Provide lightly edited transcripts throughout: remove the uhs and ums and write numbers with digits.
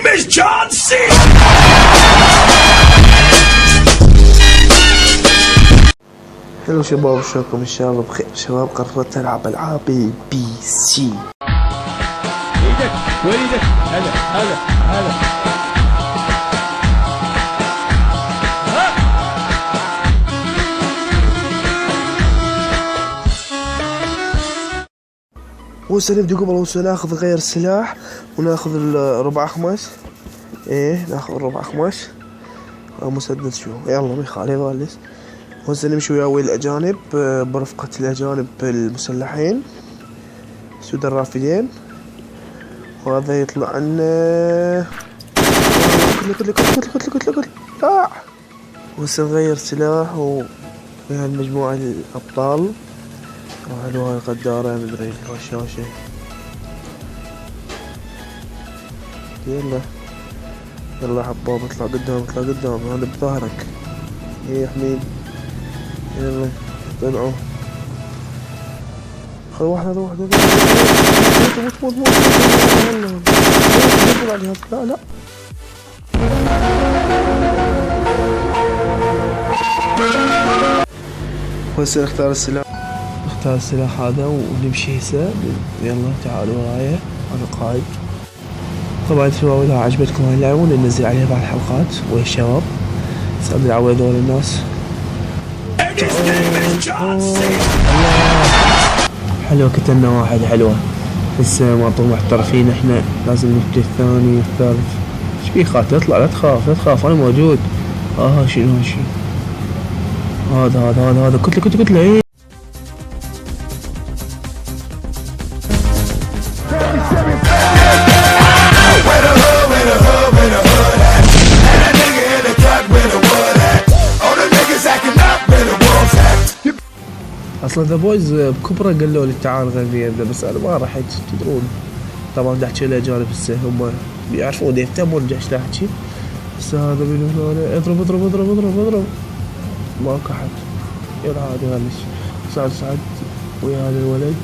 is John C. هلو شباب، شلونكم؟ ان شاء الله بخير. شباب قررت العب العاب البي سي. ايدك وايدك، هذا وهسه نبدأ. قبل هسه ناخذ غير السلاح وناخذ الربع اخمس. ناخذ الربع اخمس مسدس. شو يلا ما يخالي بالس. وهسه نمشي ويا الاجانب برفقة الاجانب المسلحين سود الرافدين. وهذا يطلع عنا كتل لا. وهسه نغير سلاح ويا المجموعة الابطال. حلو هاي قدارة مدري الشاشة. يلا حباب اطلع قدام انا بظهرك. يا حميد يلا طلعوا. خذ واحد موت لا وهسه نختار السلاح هذا ونمشي هسه. يلا تعالوا ورايا انا قايد. طبعا شباب اذا عجبتكم هاي اللعبة ننزل عليها بعض الحلقات ويا الشباب. سأل العوض هذول الناس. حلوة كتلنا واحد حلوة. لسه معطوه محترفين. احنا لازم نبدي الثاني والثالث. ايش بيه خاطر؟ اطلع لا تخاف انا موجود. شنو هالشي هذا كتلة ايه. اصلا ذا بويز بكبره قالوا لي تعال غني بس انا ما رحت. تدرون طبعا بدي احكي لاجانب هسه هم بيعرفون يهتمون بدي احكي. بس هذا من هنا اضرب ماكو احد. يلا عادي معلش. سعد ويا هذا الولد.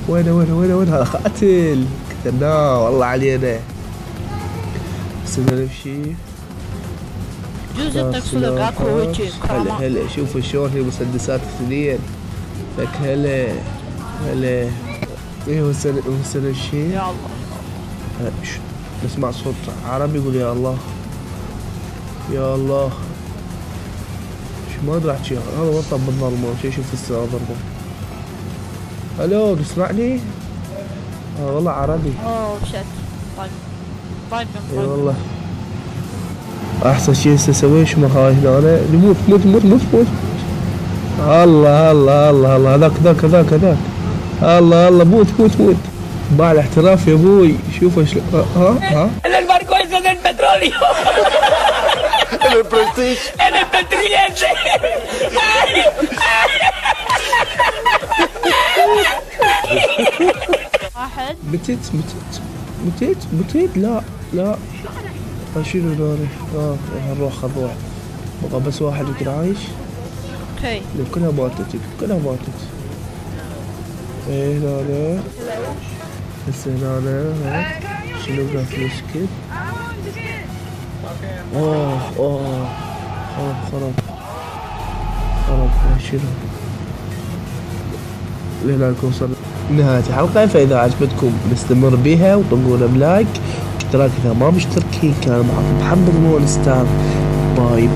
وين هذا قاتل قتلناه والله علينا. بس نمشي. جوز تقصدك اكو هيك هلا شوفوا شلون هي مسدسات اثنين. لك هلا ايه وسن الشيء. يا الله نسمع صوت عربي يقول يا الله شو ما ادري احكي. هذا وطن بالظلمه شي شوف الساعه ضربه. الو تسمعني؟ والله عربي. شت طيب اي والله. احسن شيء هسه اسويه شو ما هاي هنا نموت. الله هذاك الله موت باع الاحتراف يا ابوي. شوف شلون En el barco ese del petróleo. En el Prestige. En el Petrillense. واحد متيت لا شنو دوري. نروح بقى بس واحد يمكن عايش. اوكي كلها ماتت. ايه هنا هسه هنا شنو بقى فلوس كيف. خرب شنو. لهناك وصل نهاية الحلقة. فإذا عجبتكم نستمر بها وطقونا بلايك واشتراك إذا ما مشتركين. كان معكم محمد مونستار. باي